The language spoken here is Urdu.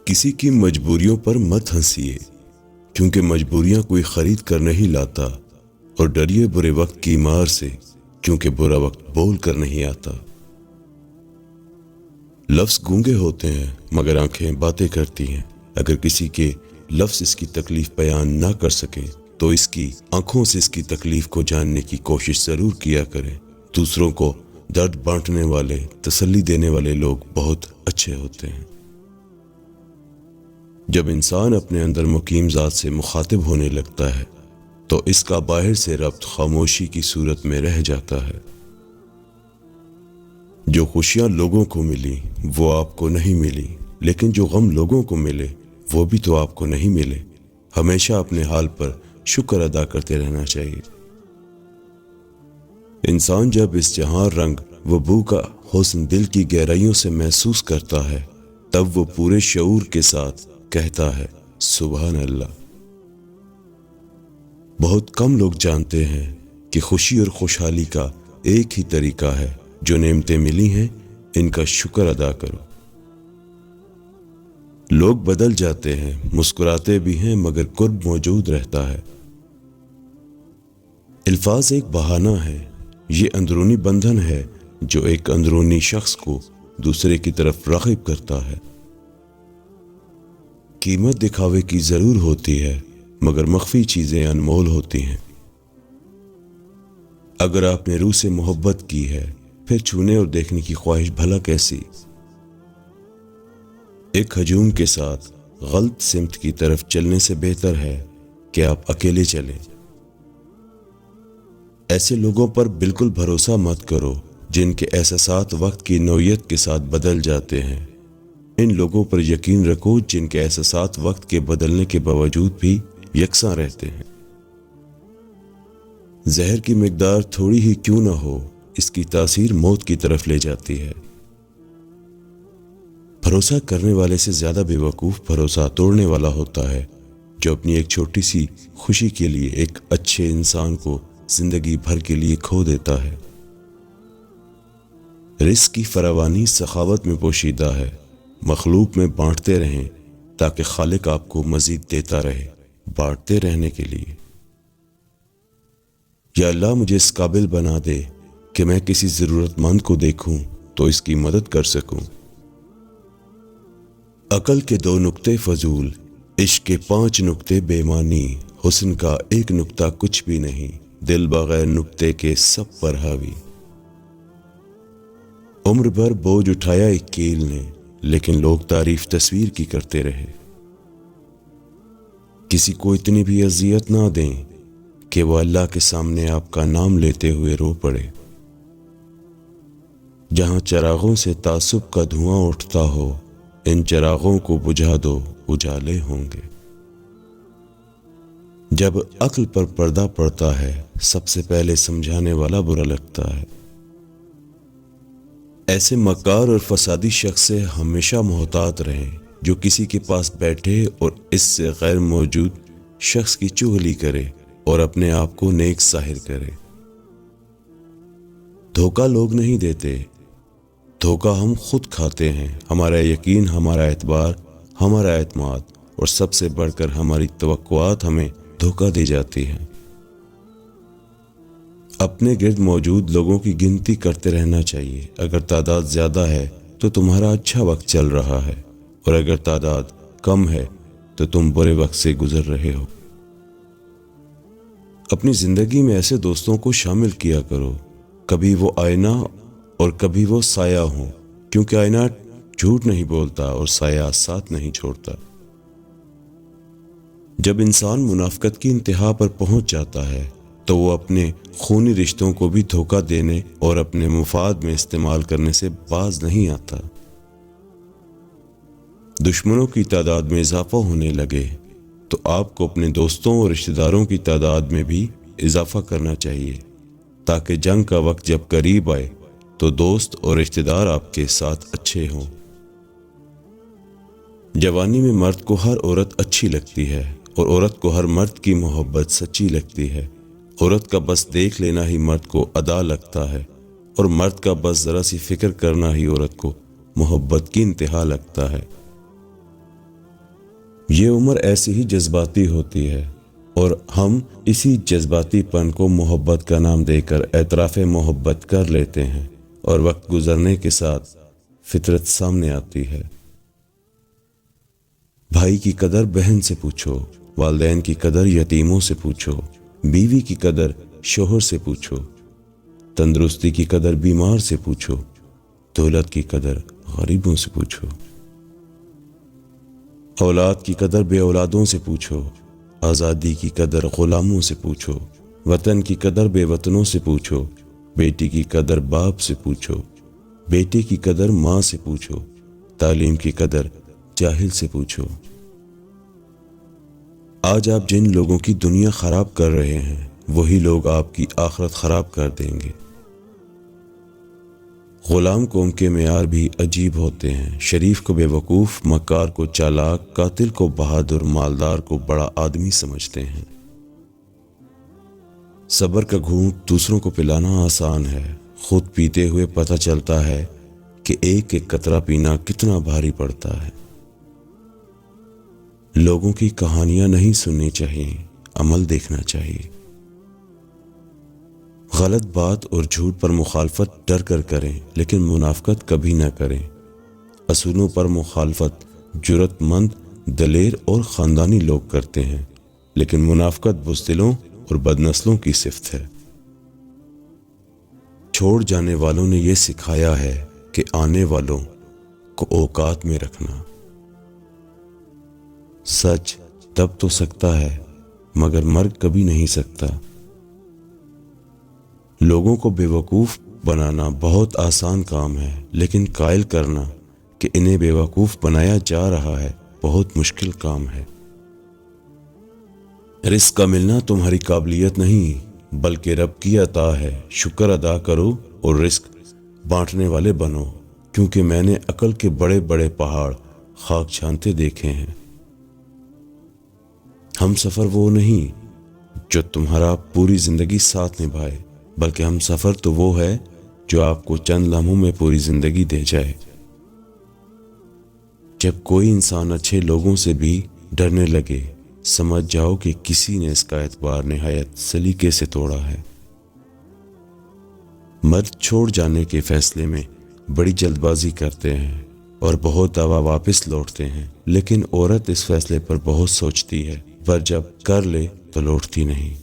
کسی کی مجبوریوں پر مت ہنسیے، کیونکہ مجبوریاں کوئی خرید کر نہیں لاتا، اور ڈریے برے وقت کی مار سے، کیونکہ برا وقت بول کر نہیں آتا۔ لفظ گونگے ہوتے ہیں مگر آنکھیں باتیں کرتی ہیں۔ اگر کسی کے لفظ اس کی تکلیف بیان نہ کر سکیں تو اس کی آنکھوں سے اس کی تکلیف کو جاننے کی کوشش ضرور کیا کریں۔ دوسروں کو درد بانٹنے والے، تسلی دینے والے لوگ بہت اچھے ہوتے ہیں۔ جب انسان اپنے اندر مقیم ذات سے مخاطب ہونے لگتا ہے تو اس کا باہر سے ربط خاموشی کی صورت میں رہ جاتا ہے۔ جو خوشیاں لوگوں کو ملی وہ آپ کو نہیں ملی، لیکن جو غم لوگوں کو ملے وہ بھی تو آپ کو نہیں ملے۔ ہمیشہ اپنے حال پر شکر ادا کرتے رہنا چاہیے۔ انسان جب اس جہاں رنگ و بو کا حسن دل کی گہرائیوں سے محسوس کرتا ہے تب وہ پورے شعور کے ساتھ کہتا ہے سبحان اللہ۔ بہت کم لوگ جانتے ہیں کہ خوشی اور خوشحالی کا ایک ہی طریقہ ہے، جو نعمتیں ملی ہیں ان کا شکر ادا کرو۔ لوگ بدل جاتے ہیں، مسکراتے بھی ہیں، مگر قرب موجود رہتا ہے۔ الفاظ ایک بہانہ ہے، یہ اندرونی بندھن ہے جو ایک اندرونی شخص کو دوسرے کی طرف راغب کرتا ہے۔ قیمت دکھاوے کی ضرور ہوتی ہے مگر مخفی چیزیں انمول ہوتی ہیں۔ اگر آپ نے روح سے محبت کی ہے پھر چھونے اور دیکھنے کی خواہش بھلا کیسی؟ ایک ہجوم کے ساتھ غلط سمت کی طرف چلنے سے بہتر ہے کہ آپ اکیلے چلیں۔ ایسے لوگوں پر بالکل بھروسہ مت کرو جن کے احساسات وقت کی نوعیت کے ساتھ بدل جاتے ہیں۔ ان لوگوں پر یقین رکھو جن کے احساسات وقت کے بدلنے کے باوجود بھی یکساں رہتے ہیں۔ زہر کی مقدار تھوڑی ہی کیوں نہ ہو، اس کی تاثیر موت کی طرف لے جاتی ہے۔ بھروسہ کرنے والے سے زیادہ بے وقوف بھروسہ توڑنے والا ہوتا ہے، جو اپنی ایک چھوٹی سی خوشی کے لیے ایک اچھے انسان کو زندگی بھر کے لیے کھو دیتا ہے۔ رزق کی فراوانی سخاوت میں پوشیدہ ہے۔ مخلوق میں بانٹتے رہیں تاکہ خالق آپ کو مزید دیتا رہے، بانٹتے رہنے کے لیے۔ یا اللہ مجھے اس قابل بنا دے کہ میں کسی ضرورت مند کو دیکھوں تو اس کی مدد کر سکوں۔ عقل کے 2 نقطے فضول، عشق کے 5 نقطے بے معنی، حسن کا 1 نقطہ کچھ بھی نہیں، دل بغیر نقطے کے سب پر حاوی۔ عمر بھر بوجھ اٹھایا ایک کیل نے، لیکن لوگ تعریف تصویر کی کرتے رہے۔ کسی کو اتنی بھی اذیت نہ دیں کہ وہ اللہ کے سامنے آپ کا نام لیتے ہوئے رو پڑے۔ جہاں چراغوں سے تعصب کا دھواں اٹھتا ہو، ان چراغوں کو بجھا دو، اجالے ہوں گے۔ جب عقل پر پردہ پڑتا ہے سب سے پہلے سمجھانے والا برا لگتا ہے۔ ایسے مکار اور فسادی شخص سے ہمیشہ محتاط رہیں جو کسی کے پاس بیٹھے اور اس سے غیر موجود شخص کی چغلی کرے اور اپنے آپ کو نیک ظاہر کرے۔ دھوکہ لوگ نہیں دیتے، دھوکہ ہم خود کھاتے ہیں۔ ہمارا یقین، ہمارا اعتبار، ہمارا اعتماد اور سب سے بڑھ کر ہماری توقعات ہمیں دھوکہ دے جاتی ہیں۔ اپنے گرد موجود لوگوں کی گنتی کرتے رہنا چاہیے۔ اگر تعداد زیادہ ہے تو تمہارا اچھا وقت چل رہا ہے، اور اگر تعداد کم ہے تو تم برے وقت سے گزر رہے ہو۔ اپنی زندگی میں ایسے دوستوں کو شامل کیا کرو، کبھی وہ آئینہ اور کبھی وہ سایہ ہوں، کیونکہ آئینہ جھوٹ نہیں بولتا اور سایہ ساتھ نہیں چھوڑتا۔ جب انسان منافقت کی انتہا پر پہنچ جاتا ہے تو وہ اپنے خونی رشتوں کو بھی دھوکہ دینے اور اپنے مفاد میں استعمال کرنے سے باز نہیں آتا۔ دشمنوں کی تعداد میں اضافہ ہونے لگے تو آپ کو اپنے دوستوں اور رشتہ داروں کی تعداد میں بھی اضافہ کرنا چاہیے، تاکہ جنگ کا وقت جب قریب آئے تو دوست اور رشتہ دار آپ کے ساتھ اچھے ہوں۔ جوانی میں مرد کو ہر عورت اچھی لگتی ہے، اور عورت کو ہر مرد کی محبت سچی لگتی ہے۔ عورت کا بس دیکھ لینا ہی مرد کو ادا لگتا ہے، اور مرد کا بس ذرا سی فکر کرنا ہی عورت کو محبت کی انتہا لگتا ہے۔ یہ عمر ایسی ہی جذباتی ہوتی ہے اور ہم اسی جذباتی پن کو محبت کا نام دے کر اعتراف محبت کر لیتے ہیں، اور وقت گزرنے کے ساتھ فطرت سامنے آتی ہے۔ بھائی کی قدر بہن سے پوچھو، والدین کی قدر یتیموں سے پوچھو، بیوی کی قدر شوہر سے پوچھو، تندرستی کی قدر بیمار سے پوچھو، دولت کی قدر غریبوں سے پوچھو، اولاد کی قدر بے اولادوں سے پوچھو، آزادی کی قدر غلاموں سے پوچھو، وطن کی قدر بے وطنوں سے پوچھو، بیٹی کی قدر باپ سے پوچھو، بیٹے کی قدر ماں سے پوچھو، تعلیم کی قدر جاہل سے پوچھو۔ آج آپ جن لوگوں کی دنیا خراب کر رہے ہیں وہی لوگ آپ کی آخرت خراب کر دیں گے۔ غلام قوم کے معیار بھی عجیب ہوتے ہیں، شریف کو بے وقوف، مکار کو چالاک، قاتل کو بہادر، مالدار کو بڑا آدمی سمجھتے ہیں۔ صبر کا گھونٹ دوسروں کو پلانا آسان ہے، خود پیتے ہوئے پتہ چلتا ہے کہ ایک ایک قطرہ پینا کتنا بھاری پڑتا ہے۔ لوگوں کی کہانیاں نہیں سننی چاہیے، عمل دیکھنا چاہیے۔ غلط بات اور جھوٹ پر مخالفت ڈر کر کریں، لیکن منافقت کبھی نہ کریں۔ اصولوں پر مخالفت جرأت مند، دلیر اور خاندانی لوگ کرتے ہیں، لیکن منافقت بزدلوں اور بدنسلوں کی صفت ہے۔ چھوڑ جانے والوں نے یہ سکھایا ہے کہ آنے والوں کو اوقات میں رکھنا۔ سچ دب تو سکتا ہے مگر مر کبھی نہیں سکتا۔ لوگوں کو بے وقوف بنانا بہت آسان کام ہے، لیکن قائل کرنا کہ انہیں بے وقوف بنایا جا رہا ہے بہت مشکل کام ہے۔ رزق کا ملنا تمہاری قابلیت نہیں بلکہ رب کی عطا ہے، شکر ادا کرو اور رزق بانٹنے والے بنو، کیونکہ میں نے عقل کے بڑے بڑے پہاڑ خاک چھانتے دیکھے ہیں۔ ہم سفر وہ نہیں جو تمہارا پوری زندگی ساتھ نبھائے، بلکہ ہم سفر تو وہ ہے جو آپ کو چند لمحوں میں پوری زندگی دے جائے۔ جب کوئی انسان اچھے لوگوں سے بھی ڈرنے لگے، سمجھ جاؤ کہ کسی نے اس کا اعتبار نہایت سلیقے سے توڑا ہے۔ مرد چھوڑ جانے کے فیصلے میں بڑی جلد بازی کرتے ہیں اور بہت دفعہ واپس لوٹتے ہیں، لیکن عورت اس فیصلے پر بہت سوچتی ہے، پر جب کر لے تو لوٹتی نہیں۔